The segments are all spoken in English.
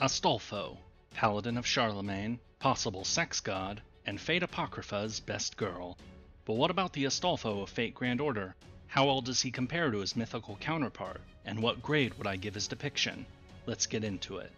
Astolfo, Paladin of Charlemagne, possible sex god, and Fate Apocrypha's best girl. But what about the Astolfo of Fate Grand Order? How well does he compare to his mythical counterpart, and what grade would I give his depiction? Let's get into it.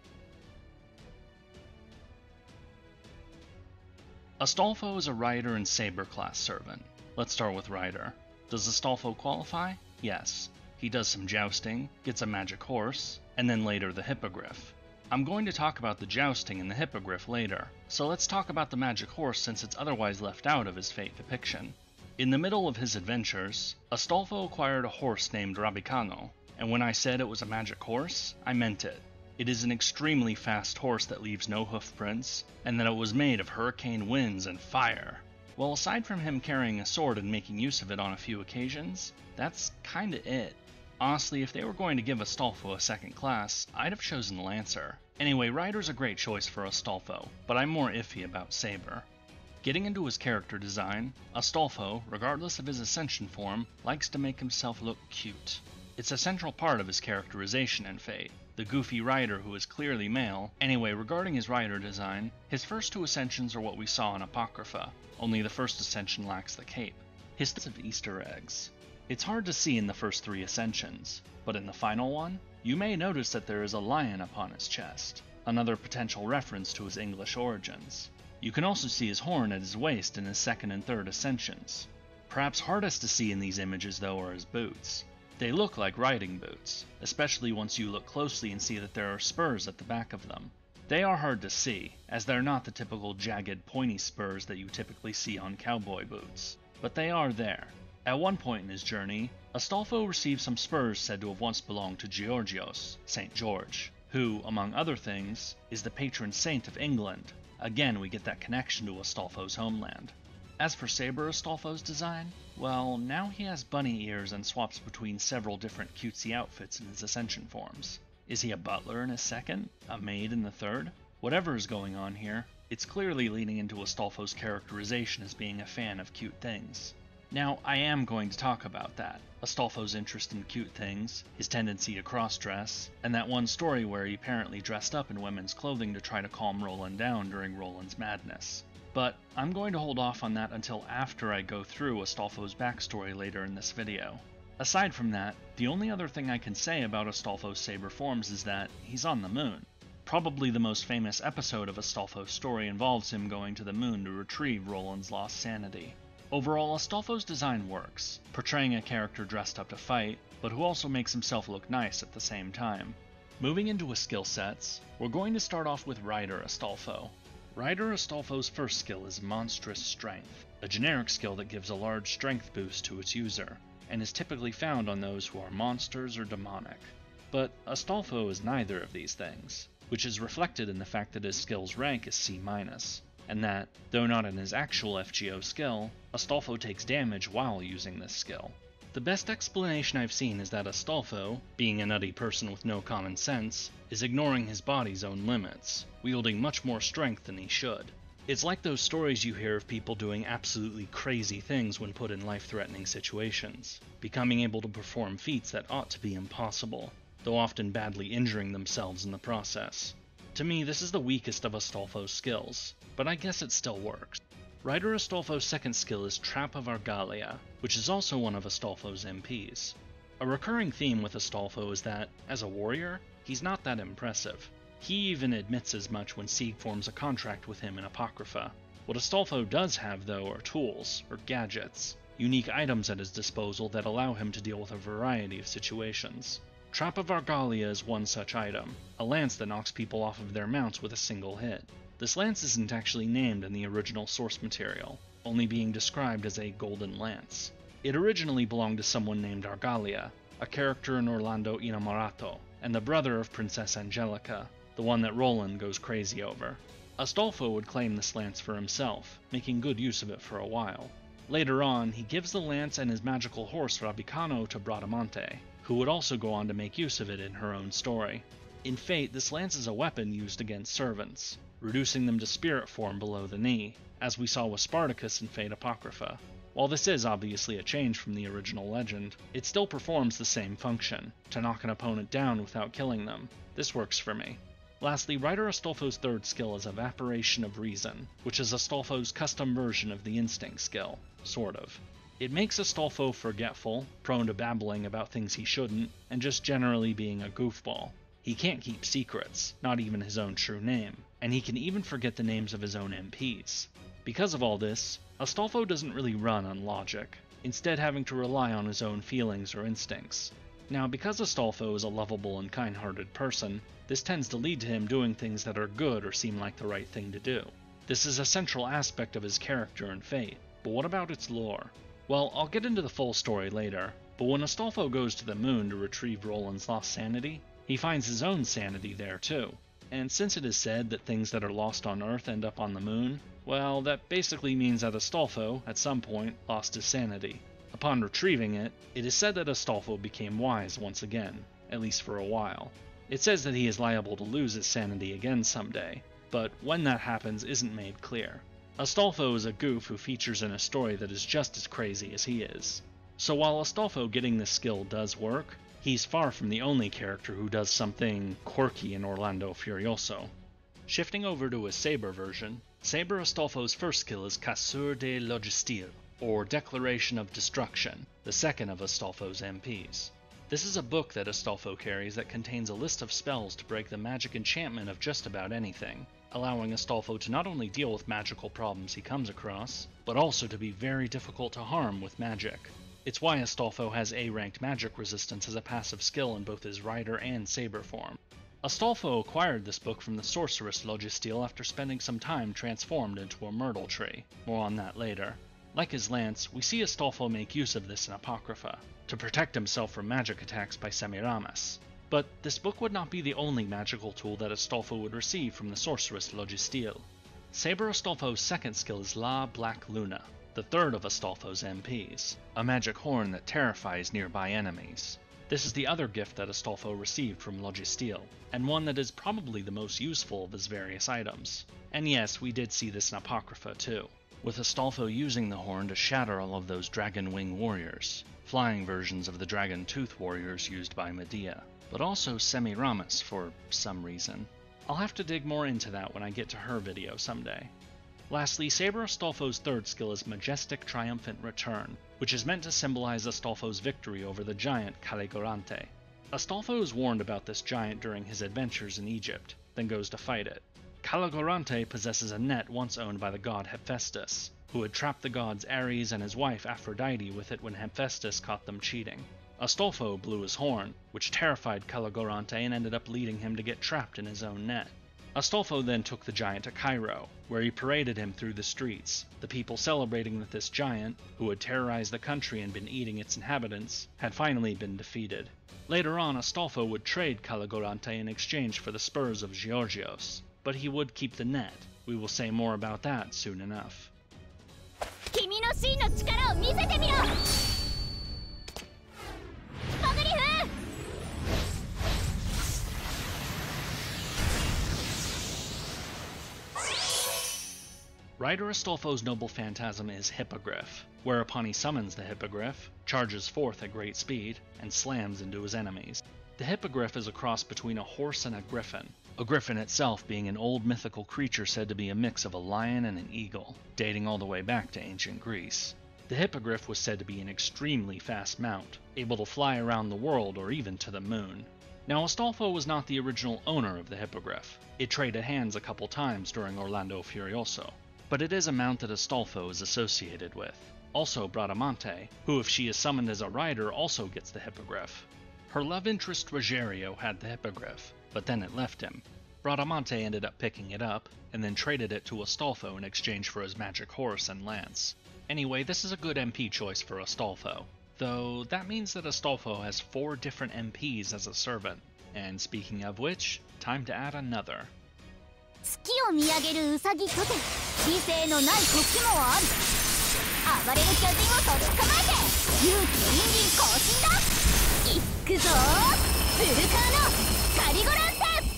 Astolfo is a rider and saber class servant. Let's start with rider. Does Astolfo qualify? Yes. He does some jousting, gets a magic horse, and then later the hippogriff. I'm going to talk about the jousting and the hippogriff later, so let's talk about the magic horse since it's otherwise left out of his fate depiction. In the middle of his adventures, Astolfo acquired a horse named Rabbicano, and when I said it was a magic horse, I meant it. It is an extremely fast horse that leaves no hoof prints, and that it was made of hurricane winds and fire. Well, aside from him carrying a sword and making use of it on a few occasions, that's kinda it. Honestly, if they were going to give Astolfo a second class, I'd have chosen Lancer. Anyway, Rider's a great choice for Astolfo, but I'm more iffy about Saber. Getting into his character design, Astolfo, regardless of his ascension form, likes to make himself look cute. It's a central part of his characterization in Fate, the goofy rider who is clearly male. Anyway, regarding his rider design, his first two ascensions are what we saw in Apocrypha, only the first ascension lacks the cape. His of Easter eggs. It's hard to see in the first three ascensions, but in the final one, you may notice that there is a lion upon his chest, another potential reference to his English origins. You can also see his horn at his waist in his second and third ascensions. Perhaps hardest to see in these images though are his boots. They look like riding boots, especially once you look closely and see that there are spurs at the back of them. They are hard to see, as they're not the typical jagged pointy spurs that you typically see on cowboy boots, but they are there. At one point in his journey, Astolfo received some spurs said to have once belonged to Georgios, St. George, who, among other things, is the patron saint of England. Again, we get that connection to Astolfo's homeland. As for Saber Astolfo's design, well, now he has bunny ears and swaps between several different cutesy outfits in his ascension forms. Is he a butler in his second? A maid in the third? Whatever is going on here, it's clearly leaning into Astolfo's characterization as being a fan of cute things. Now, I am going to talk about that. Astolfo's interest in cute things, his tendency to cross-dress, and that one story where he apparently dressed up in women's clothing to try to calm Roland down during Roland's madness. But I'm going to hold off on that until after I go through Astolfo's backstory later in this video. Aside from that, the only other thing I can say about Astolfo's saber forms is that he's on the moon. Probably the most famous episode of Astolfo's story involves him going to the moon to retrieve Roland's lost sanity. Overall, Astolfo's design works, portraying a character dressed up to fight, but who also makes himself look nice at the same time. Moving into his skill sets, we're going to start off with Rider Astolfo. Rider Astolfo's first skill is Monstrous Strength, a generic skill that gives a large strength boost to its user, and is typically found on those who are monsters or demonic. But Astolfo is neither of these things, which is reflected in the fact that his skill's rank is C-, and that, though not in his actual FGO skill, Astolfo takes damage while using this skill. The best explanation I've seen is that Astolfo, being a nutty person with no common sense, is ignoring his body's own limits, wielding much more strength than he should. It's like those stories you hear of people doing absolutely crazy things when put in life-threatening situations, becoming able to perform feats that ought to be impossible, though often badly injuring themselves in the process. To me, this is the weakest of Astolfo's skills, but I guess it still works. Rider Astolfo's second skill is Trap of Argalia, which is also one of Astolfo's MPs. A recurring theme with Astolfo is that, as a warrior, he's not that impressive. He even admits as much when Sieg forms a contract with him in Apocrypha. What Astolfo does have, though, are tools, or gadgets, unique items at his disposal that allow him to deal with a variety of situations. Trap of Argalia is one such item, a lance that knocks people off of their mounts with a single hit. This lance isn't actually named in the original source material, only being described as a golden lance. It originally belonged to someone named Argalia, a character in Orlando Innamorato, and the brother of Princess Angelica, the one that Roland goes crazy over. Astolfo would claim this lance for himself, making good use of it for a while. Later on, he gives the lance and his magical horse Rabbicano to Bradamante, who would also go on to make use of it in her own story. In Fate, this lance is a weapon used against servants, reducing them to spirit form below the knee, as we saw with Spartacus in Fate Apocrypha. While this is obviously a change from the original legend, it still performs the same function, to knock an opponent down without killing them. This works for me. Lastly, Rider Astolfo's third skill is Evaporation of Reason, which is Astolfo's custom version of the Instinct skill, sort of. It makes Astolfo forgetful, prone to babbling about things he shouldn't, and just generally being a goofball. He can't keep secrets, not even his own true name, and he can even forget the names of his own MPs. Because of all this, Astolfo doesn't really run on logic, instead having to rely on his own feelings or instincts. Now, because Astolfo is a lovable and kind-hearted person, this tends to lead to him doing things that are good or seem like the right thing to do. This is a central aspect of his character and fate, but what about its lore? Well, I'll get into the full story later, but when Astolfo goes to the moon to retrieve Roland's lost sanity, he finds his own sanity there too. And since it is said that things that are lost on Earth end up on the moon, well, that basically means that Astolfo, at some point, lost his sanity. Upon retrieving it, it is said that Astolfo became wise once again, at least for a while. It says that he is liable to lose his sanity again someday, but when that happens isn't made clear. Astolfo is a goof who features in a story that is just as crazy as he is. So while Astolfo getting this skill does work, he's far from the only character who does something quirky in Orlando Furioso. Shifting over to his Saber version, Saber Astolfo's first skill is Casseur de Logistile, or Declaration of Destruction, the second of Astolfo's MPs. This is a book that Astolfo carries that contains a list of spells to break the magic enchantment of just about anything, allowing Astolfo to not only deal with magical problems he comes across, but also to be very difficult to harm with magic. It's why Astolfo has A-ranked magic resistance as a passive skill in both his Rider and Saber form. Astolfo acquired this book from the sorceress Logistile after spending some time transformed into a myrtle tree. More on that later. Like his lance, we see Astolfo make use of this in Apocrypha, to protect himself from magic attacks by Semiramis. But this book would not be the only magical tool that Astolfo would receive from the sorceress Logistile. Saber Astolfo's second skill is La Black Luna, the third of Astolfo's MPs, a magic horn that terrifies nearby enemies. This is the other gift that Astolfo received from Logistile, and one that is probably the most useful of his various items. And yes, we did see this in Apocrypha too, with Astolfo using the horn to shatter all of those Dragon Wing warriors, flying versions of the Dragon Tooth warriors used by Medea, but also Semiramis for some reason. I'll have to dig more into that when I get to her video someday. Lastly, Saber Astolfo's third skill is Majestic Triumphant Return, which is meant to symbolize Astolfo's victory over the giant Caligorante. Astolfo is warned about this giant during his adventures in Egypt, then goes to fight it. Caligorante possesses a net once owned by the god Hephaestus, who had trapped the gods Ares and his wife Aphrodite with it when Hephaestus caught them cheating. Astolfo blew his horn, which terrified Caligorante and ended up leading him to get trapped in his own net. Astolfo then took the giant to Cairo, where he paraded him through the streets, the people celebrating that this giant, who had terrorized the country and been eating its inhabitants, had finally been defeated. Later on, Astolfo would trade Caligorante in exchange for the spurs of Georgios, but he would keep the net. We will say more about that soon enough. Rider Astolfo's noble phantasm is Hippogriff, whereupon he summons the Hippogriff, charges forth at great speed, and slams into his enemies. The Hippogriff is a cross between a horse and a griffin itself being an old mythical creature said to be a mix of a lion and an eagle, dating all the way back to ancient Greece. The Hippogriff was said to be an extremely fast mount, able to fly around the world or even to the moon. Now, Astolfo was not the original owner of the Hippogriff. It traded hands a couple times during Orlando Furioso, but it is a mount that Astolfo is associated with. Also Bradamante, who if she is summoned as a rider also gets the Hippogriff. Her love interest Rogerio had the Hippogriff, but then it left him. Bradamante ended up picking it up, and then traded it to Astolfo in exchange for his magic horse and lance. Anyway, this is a good MP choice for Astolfo, though that means that Astolfo has 4 different MPs as a servant, and speaking of which, time to add another. 月を見上げるウサギとて理性のない時もある。暴れる巨人をとっ捕まえて勇気倫理更新だ。いくぞブルカーノカリゴランテ。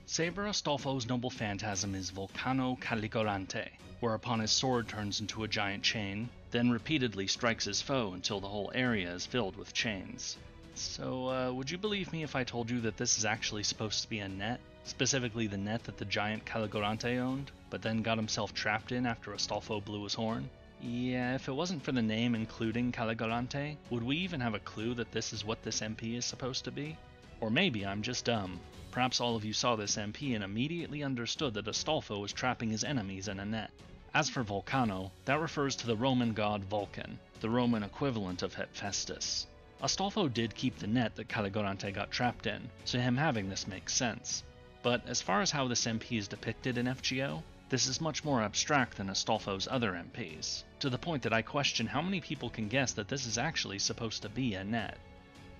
Saber Astolfo's noble phantasm is Vulcano Caligorante, whereupon his sword turns into a giant chain, then repeatedly strikes his foe until the whole area is filled with chains. So, would you believe me if I told you that this is actually supposed to be a net? specifically the net that the giant Caligorante owned, but then got himself trapped in after Astolfo blew his horn? Yeah, if it wasn't for the name including Caligorante, would we even have a clue that this is what this MP is supposed to be? Or maybe I'm just dumb. Perhaps all of you saw this MP and immediately understood that Astolfo was trapping his enemies in a net. As for Vulcano, that refers to the Roman god Vulcan, the Roman equivalent of Hephaestus. Astolfo did keep the net that Caligorante got trapped in, so him having this makes sense. But as far as how this MP is depicted in FGO, this is much more abstract than Astolfo's other MPs, to the point that I question how many people can guess that this is actually supposed to be a net.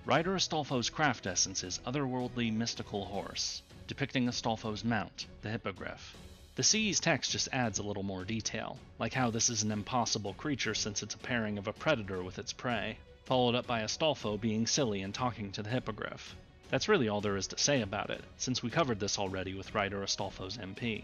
Rider Astolfo's craft essence is Otherworldly Mystical Horse, depicting Astolfo's mount, the Hippogriff. The CE's text just adds a little more detail, like how this is an impossible creature since it's a pairing of a predator with its prey, followed up by Astolfo being silly and talking to the Hippogriff. That's really all there is to say about it, since we covered this already with Rider Astolfo's MP.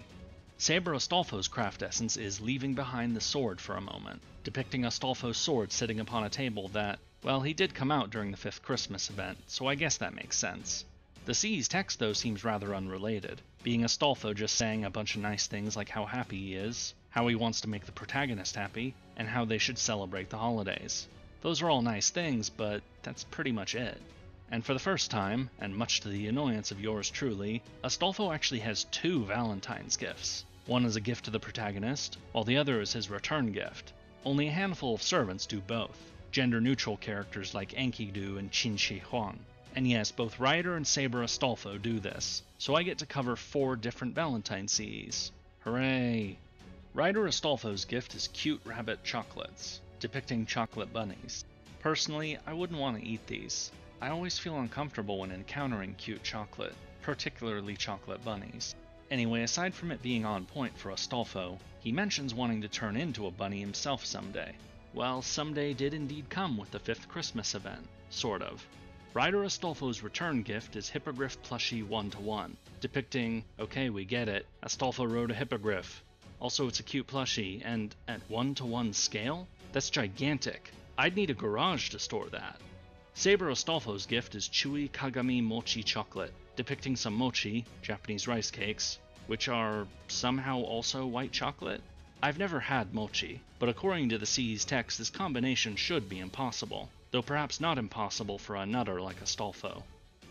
Saber Astolfo's craft essence is Leaving Behind the Sword for a moment, depicting Astolfo's sword sitting upon a table that, well, he did come out during the 5th Christmas event, so I guess that makes sense. The CE's text though seems rather unrelated, being Astolfo just saying a bunch of nice things like how happy he is, how he wants to make the protagonist happy, and how they should celebrate the holidays. Those are all nice things, but that's pretty much it. And for the first time, and much to the annoyance of yours truly, Astolfo actually has 2 Valentine's gifts. One is a gift to the protagonist, while the other is his return gift. Only a handful of servants do both, gender-neutral characters like Enkidu and Qin Shi Huang. And yes, both Rider and Saber Astolfo do this, so I get to cover 4 different Valentine CEs. Hooray! Rider Astolfo's gift is Cute Rabbit Chocolates, depicting chocolate bunnies. Personally, I wouldn't want to eat these. I always feel uncomfortable when encountering cute chocolate, particularly chocolate bunnies. Anyway, aside from it being on point for Astolfo, he mentions wanting to turn into a bunny himself someday. Well, someday did indeed come with the 5th Christmas event, sort of. Rider Astolfo's return gift is Hippogriff Plushie 1-to-1, depicting, okay, we get it, Astolfo rode a hippogriff. Also, it's a cute plushie, and at 1-to-1 scale? That's gigantic. I'd need a garage to store that. Saber Astolfo's gift is Chewy Kagami Mochi Chocolate, depicting some mochi, Japanese rice cakes, which are somehow also white chocolate? I've never had mochi, but according to the CE's text, this combination should be impossible, though perhaps not impossible for a nutter like Astolfo.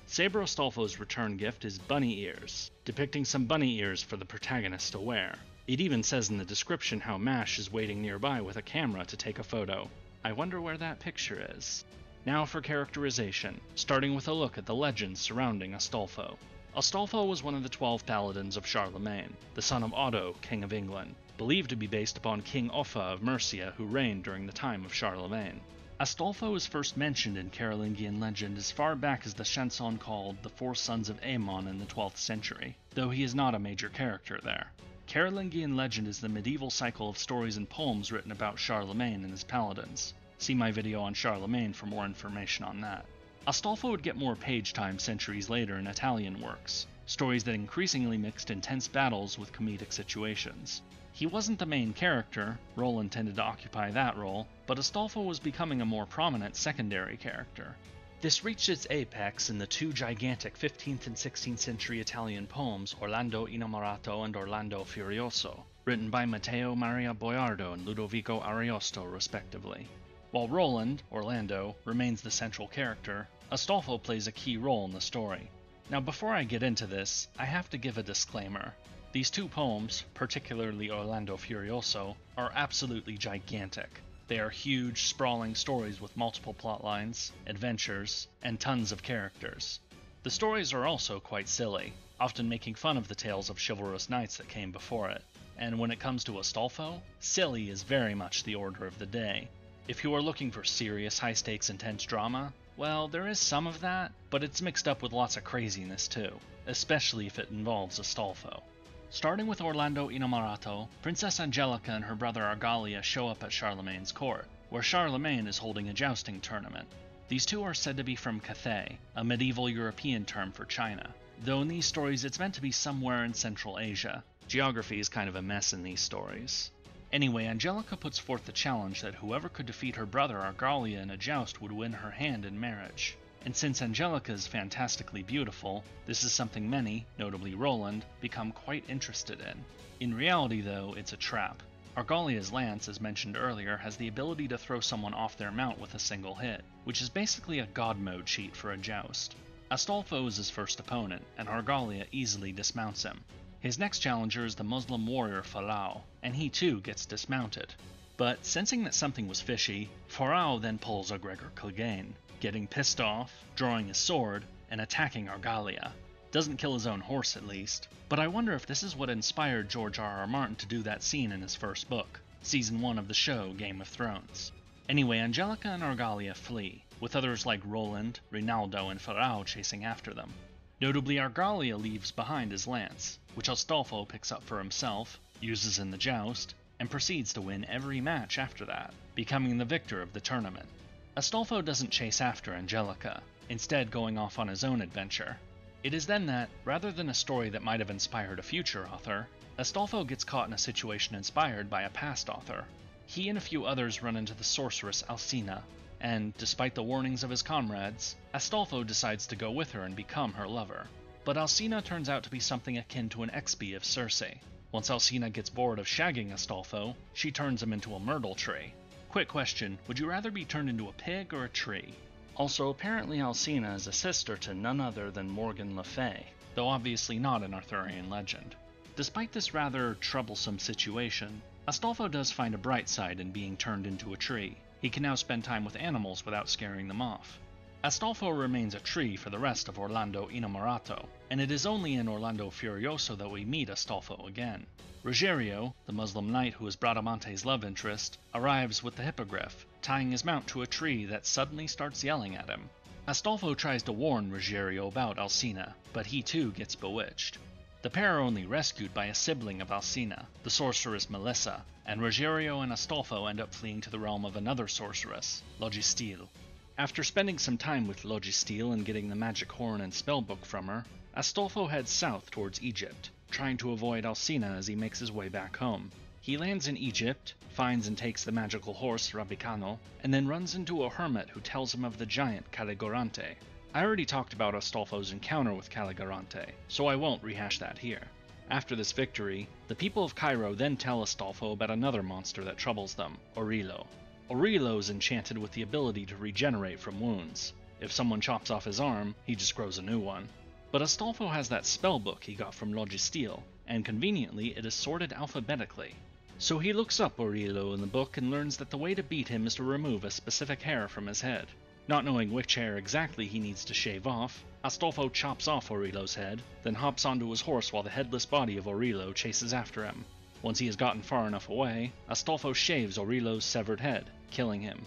Saber Astolfo's return gift is bunny ears, depicting some bunny ears for the protagonist to wear. It even says in the description how Mash is waiting nearby with a camera to take a photo. I wonder where that picture is. Now for characterization, starting with a look at the legends surrounding Astolfo. Astolfo was one of the 12 paladins of Charlemagne, the son of Otto, King of England, believed to be based upon King Offa of Mercia who reigned during the time of Charlemagne. Astolfo is first mentioned in Carolingian legend as far back as the chanson called The Four Sons of Aemon in the 12th century, though he is not a major character there. Carolingian legend is the medieval cycle of stories and poems written about Charlemagne and his paladins. See my video on Charlemagne for more information on that. Astolfo would get more page time centuries later in Italian works, stories that increasingly mixed intense battles with comedic situations. He wasn't the main character, Roland tended to occupy that role, but Astolfo was becoming a more prominent secondary character. This reached its apex in the 2 gigantic 15th and 16th century Italian poems Orlando Innamorato and Orlando Furioso, written by Matteo Maria Boiardo and Ludovico Ariosto respectively. While Roland, Orlando, remains the central character, Astolfo plays a key role in the story. Now before I get into this, I have to give a disclaimer. These 2 poems, particularly Orlando Furioso, are absolutely gigantic. They are huge, sprawling stories with multiple plotlines, adventures, and tons of characters. The stories are also quite silly, often making fun of the tales of chivalrous knights that came before it. And when it comes to Astolfo, silly is very much the order of the day. If you are looking for serious, high-stakes, intense drama, well, there is some of that, but it's mixed up with lots of craziness too, especially if it involves Astolfo. Starting with Orlando Innamorato, Princess Angelica and her brother Argalia show up at Charlemagne's court, where Charlemagne is holding a jousting tournament. These 2 are said to be from Cathay, a medieval European term for China, though in these stories it's meant to be somewhere in Central Asia. Geography is kind of a mess in these stories. Anyway, Angelica puts forth the challenge that whoever could defeat her brother Argalia in a joust would win her hand in marriage. And since Angelica is fantastically beautiful, this is something many, notably Roland, become quite interested in. In reality though, it's a trap. Argalia's lance, as mentioned earlier, has the ability to throw someone off their mount with a single hit, which is basically a god mode cheat for a joust. Astolfo is his first opponent, and Argalia easily dismounts him. His next challenger is the Muslim warrior Farao, and he too gets dismounted. But sensing that something was fishy, Farao then pulls a Gregor Clegane, getting pissed off, drawing his sword, and attacking Argalia. Doesn't kill his own horse at least, but I wonder if this is what inspired George R.R. Martin to do that scene in his first book, Season 1 of the show Game of Thrones. Anyway, Angelica and Argalia flee, with others like Roland, Rinaldo, and Farao chasing after them. Notably, Argalia leaves behind his lance, which Astolfo picks up for himself, uses in the joust, and proceeds to win every match after that, becoming the victor of the tournament. Astolfo doesn't chase after Angelica, instead going off on his own adventure. It is then that, rather than a story that might have inspired a future author, Astolfo gets caught in a situation inspired by a past author. He and a few others run into the sorceress Alcina, and, despite the warnings of his comrades, Astolfo decides to go with her and become her lover. But Alcina turns out to be something akin to an ex-bee of Circe. Once Alcina gets bored of shagging Astolfo, she turns him into a myrtle tree. Quick question, would you rather be turned into a pig or a tree? Also, apparently Alcina is a sister to none other than Morgan Le Fay, though obviously not an Arthurian legend. Despite this rather troublesome situation, Astolfo does find a bright side in being turned into a tree. He can now spend time with animals without scaring them off. Astolfo remains a tree for the rest of Orlando Innamorato, and it is only in Orlando Furioso that we meet Astolfo again. Ruggiero, the Muslim knight who is Bradamante's love interest, arrives with the hippogriff, tying his mount to a tree that suddenly starts yelling at him. Astolfo tries to warn Ruggiero about Alcina, but he too gets bewitched. The pair are only rescued by a sibling of Alcina, the sorceress Melissa, and Ruggiero and Astolfo end up fleeing to the realm of another sorceress, Logistile. After spending some time with Logistile and getting the magic horn and spellbook from her, Astolfo heads south towards Egypt, trying to avoid Alcina as he makes his way back home. He lands in Egypt, finds and takes the magical horse Rabbicano, and then runs into a hermit who tells him of the giant Caligorante. I already talked about Astolfo's encounter with Caligorante, so I won't rehash that here. After this victory, the people of Cairo then tell Astolfo about another monster that troubles them, Aurilo. Aurilo is enchanted with the ability to regenerate from wounds. If someone chops off his arm, he just grows a new one. But Astolfo has that spellbook he got from Logistile, and conveniently it is sorted alphabetically. So he looks up Aurilo in the book and learns that the way to beat him is to remove a specific hair from his head. Not knowing which hair exactly he needs to shave off, Astolfo chops off Aurilo's head, then hops onto his horse while the headless body of Aurilo chases after him. Once he has gotten far enough away, Astolfo shaves Aurilo's severed head, killing him.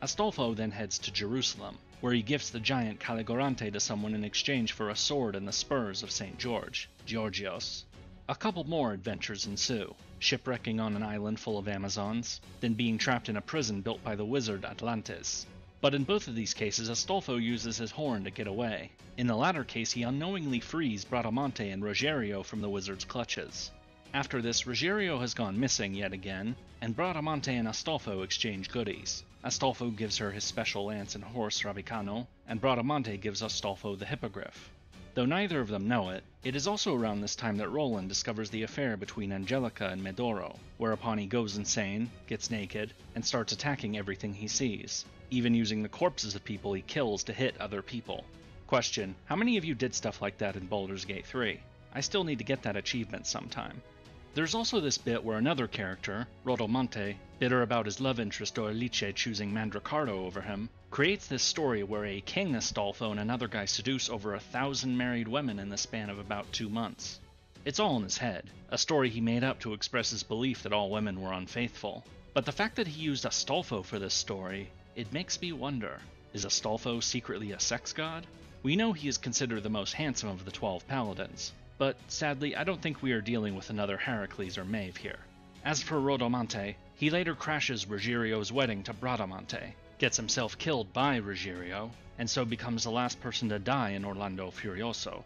Astolfo then heads to Jerusalem, where he gifts the giant Caligorante to someone in exchange for a sword and the spurs of St. George, Georgios. A couple more adventures ensue, shipwrecking on an island full of Amazons, then being trapped in a prison built by the wizard Atlantis. But in both of these cases, Astolfo uses his horn to get away. In the latter case, he unknowingly frees Bradamante and Ruggiero from the wizard's clutches. After this, Ruggiero has gone missing yet again, and Bradamante and Astolfo exchange goodies. Astolfo gives her his special lance and horse Rabbicano, and Bradamante gives Astolfo the hippogriff. Though neither of them know it, it is also around this time that Roland discovers the affair between Angelica and Medoro, whereupon he goes insane, gets naked, and starts attacking everything he sees, even using the corpses of people he kills to hit other people. Question, how many of you did stuff like that in Baldur's Gate 3? I still need to get that achievement sometime. There's also this bit where another character, Rodomante, bitter about his love interest Orlice choosing Mandricardo over him, creates this story where a King Astolfo and another guy seduce over 1,000 married women in the span of about 2 months. It's all in his head, a story he made up to express his belief that all women were unfaithful. But the fact that he used Astolfo for this story, it makes me wonder, is Astolfo secretly a sex god? We know he is considered the most handsome of the 12 paladins, but sadly I don't think we are dealing with another Heracles or Maeve here. As for Rodomante, he later crashes Ruggiero's wedding to Bradamante, gets himself killed by Ruggiero, and so becomes the last person to die in Orlando Furioso.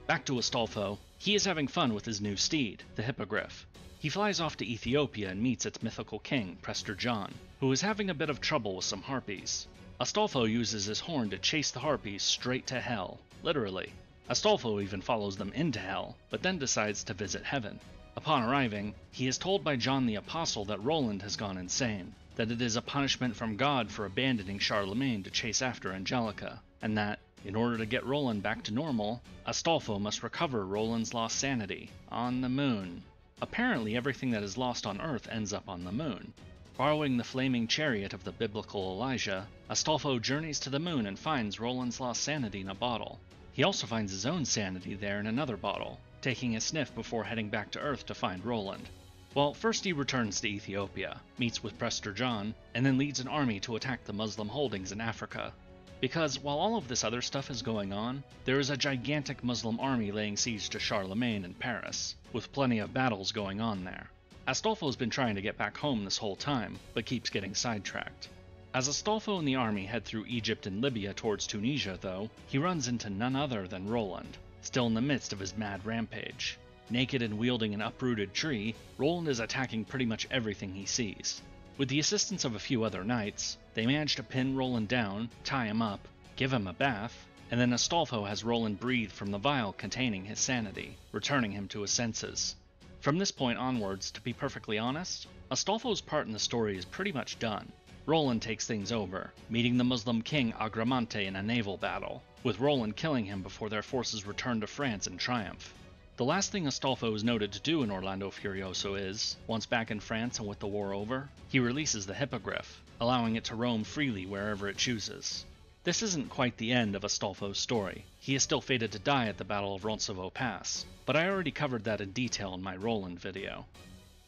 Back to Astolfo, he is having fun with his new steed, the Hippogriff. He flies off to Ethiopia and meets its mythical king, Prester John, who is having a bit of trouble with some harpies. Astolfo uses his horn to chase the Harpies straight to hell, literally. Astolfo even follows them into hell, but then decides to visit heaven. Upon arriving, he is told by John the Apostle that Roland has gone insane, that it is a punishment from God for abandoning Charlemagne to chase after Angelica, and that, in order to get Roland back to normal, Astolfo must recover Roland's lost sanity on the moon. Apparently everything that is lost on Earth ends up on the moon. Borrowing the flaming chariot of the biblical Elijah, Astolfo journeys to the moon and finds Roland's lost sanity in a bottle. He also finds his own sanity there in another bottle, taking a sniff before heading back to Earth to find Roland. Well, first he returns to Ethiopia, meets with Prester John, and then leads an army to attack the Muslim holdings in Africa. Because while all of this other stuff is going on, there is a gigantic Muslim army laying siege to Charlemagne in Paris, with plenty of battles going on there. Astolfo's been trying to get back home this whole time, but keeps getting sidetracked. As Astolfo and the army head through Egypt and Libya towards Tunisia, though, he runs into none other than Roland, still in the midst of his mad rampage. Naked and wielding an uprooted tree, Roland is attacking pretty much everything he sees. With the assistance of a few other knights, they manage to pin Roland down, tie him up, give him a bath, and then Astolfo has Roland breathe from the vial containing his sanity, returning him to his senses. From this point onwards, to be perfectly honest, Astolfo's part in the story is pretty much done. Roland takes things over, meeting the Muslim king Agramante in a naval battle, with Roland killing him before their forces return to France in triumph. The last thing Astolfo is noted to do in Orlando Furioso is, once back in France and with the war over, he releases the Hippogriff, allowing it to roam freely wherever it chooses. This isn't quite the end of Astolfo's story. He is still fated to die at the Battle of Roncesvalles Pass, but I already covered that in detail in my Roland video.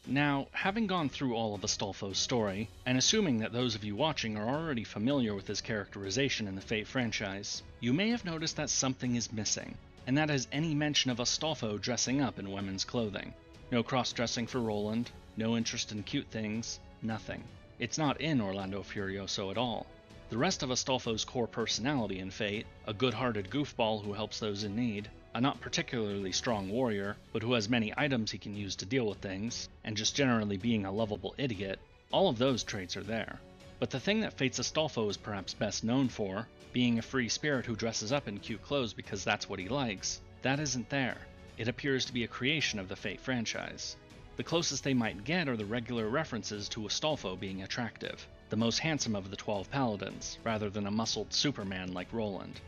Now, having gone through all of Astolfo's story, and assuming that those of you watching are already familiar with his characterization in the Fate franchise, you may have noticed that something is missing, and that is any mention of Astolfo dressing up in women's clothing. No cross-dressing for Roland, no interest in cute things, nothing. It's not in Orlando Furioso at all. The rest of Astolfo's core personality in Fate, a good-hearted goofball who helps those in need, a not particularly strong warrior, but who has many items he can use to deal with things, and just generally being a lovable idiot, all of those traits are there. But the thing that Fate's Astolfo is perhaps best known for, being a free spirit who dresses up in cute clothes because that's what he likes, that isn't there. It appears to be a creation of the Fate franchise. The closest they might get are the regular references to Astolfo being attractive, the most handsome of the 12 paladins, rather than a muscled Superman like Roland.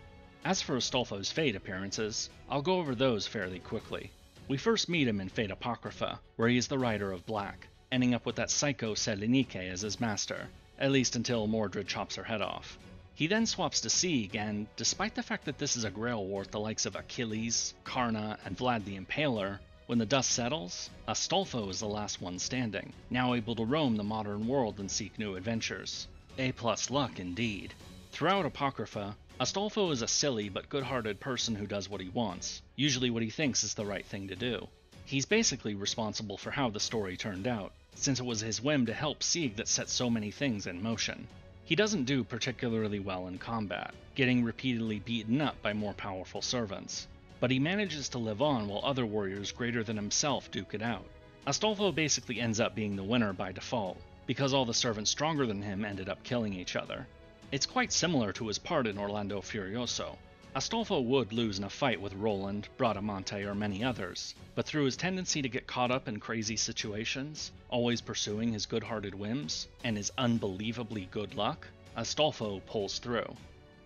As for Astolfo's Fate appearances, I'll go over those fairly quickly. We first meet him in Fate Apocrypha, where he is the Rider of Black, ending up with that psycho Selenike as his master, at least until Mordred chops her head off. He then swaps to Sieg, and despite the fact that this is a Grail war with the likes of Achilles, Karna, and Vlad the Impaler, when the dust settles, Astolfo is the last one standing, now able to roam the modern world and seek new adventures. A+ luck indeed. Throughout Apocrypha, Astolfo is a silly but good-hearted person who does what he wants, usually what he thinks is the right thing to do. He's basically responsible for how the story turned out, since it was his whim to help Sieg that set so many things in motion. He doesn't do particularly well in combat, getting repeatedly beaten up by more powerful servants, but he manages to live on while other warriors greater than himself duke it out. Astolfo basically ends up being the winner by default, because all the servants stronger than him ended up killing each other. It's quite similar to his part in Orlando Furioso. Astolfo would lose in a fight with Roland, Bradamante, or many others, but through his tendency to get caught up in crazy situations, always pursuing his good-hearted whims, and his unbelievably good luck, Astolfo pulls through.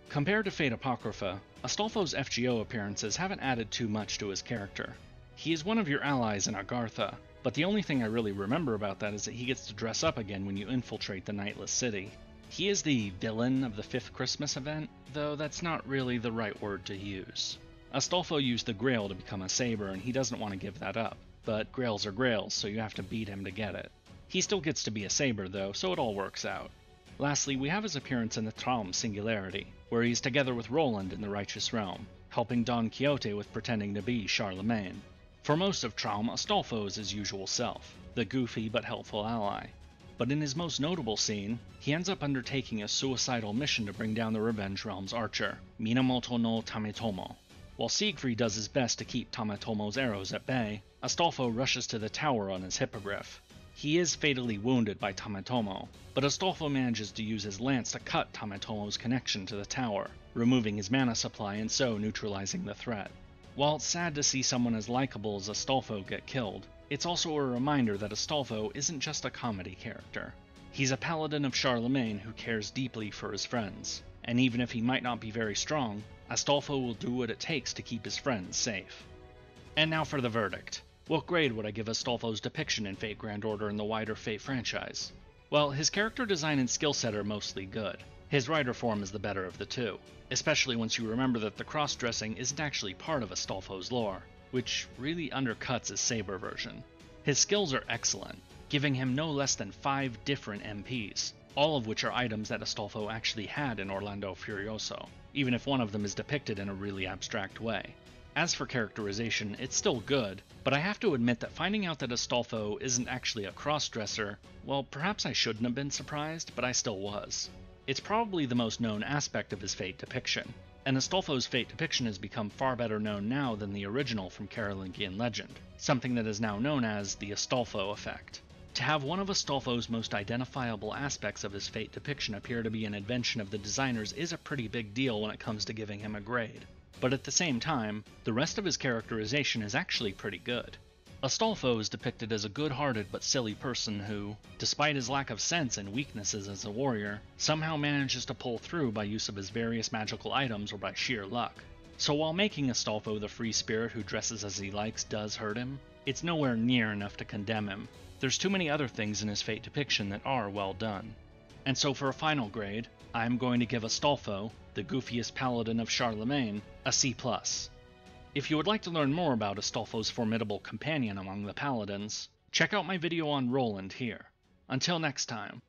Compared to Fate Apocrypha, Astolfo's FGO appearances haven't added too much to his character. He is one of your allies in Agartha, but the only thing I really remember about that is that he gets to dress up again when you infiltrate the Nightless City. He is the villain of the 5th Christmas event, though that's not really the right word to use. Astolfo used the Grail to become a Saber, and he doesn't want to give that up, but Grails are Grails, so you have to beat him to get it. He still gets to be a Saber though, so it all works out. Lastly, we have his appearance in the Traum Singularity, where he's together with Roland in the Righteous Realm, helping Don Quixote with pretending to be Charlemagne. For most of Traum, Astolfo is his usual self, the goofy but helpful ally. But in his most notable scene, he ends up undertaking a suicidal mission to bring down the Revenge Realm's archer, Minamoto no Tametomo. While Siegfried does his best to keep Tametomo's arrows at bay, Astolfo rushes to the tower on his hippogriff. He is fatally wounded by Tametomo, but Astolfo manages to use his lance to cut Tametomo's connection to the tower, removing his mana supply and so neutralizing the threat. While it's sad to see someone as likable as Astolfo get killed, it's also a reminder that Astolfo isn't just a comedy character. He's a paladin of Charlemagne who cares deeply for his friends, and even if he might not be very strong, Astolfo will do what it takes to keep his friends safe. And now for the verdict. What grade would I give Astolfo's depiction in Fate Grand Order in the wider Fate franchise? Well, his character design and skill set are mostly good. His rider form is the better of the two, especially once you remember that the cross-dressing isn't actually part of Astolfo's lore, which really undercuts his Saber version. His skills are excellent, giving him no less than 5 different MPs, all of which are items that Astolfo actually had in Orlando Furioso, even if one of them is depicted in a really abstract way. As for characterization, it's still good, but I have to admit that finding out that Astolfo isn't actually a cross-dresser, well, perhaps I shouldn't have been surprised, but I still was. It's probably the most known aspect of his Fate depiction, and Astolfo's Fate depiction has become far better known now than the original from Carolingian legend, something that is now known as the Astolfo effect. To have one of Astolfo's most identifiable aspects of his Fate depiction appear to be an invention of the designers is a pretty big deal when it comes to giving him a grade. But at the same time, the rest of his characterization is actually pretty good. Astolfo is depicted as a good-hearted but silly person who, despite his lack of sense and weaknesses as a warrior, somehow manages to pull through by use of his various magical items or by sheer luck. So while making Astolfo the free spirit who dresses as he likes does hurt him, it's nowhere near enough to condemn him. There's too many other things in his Fate depiction that are well done. And so for a final grade, I'm going to give Astolfo, the goofiest paladin of Charlemagne, a C+. If you would like to learn more about Astolfo's formidable companion among the paladins, check out my video on Roland here. Until next time.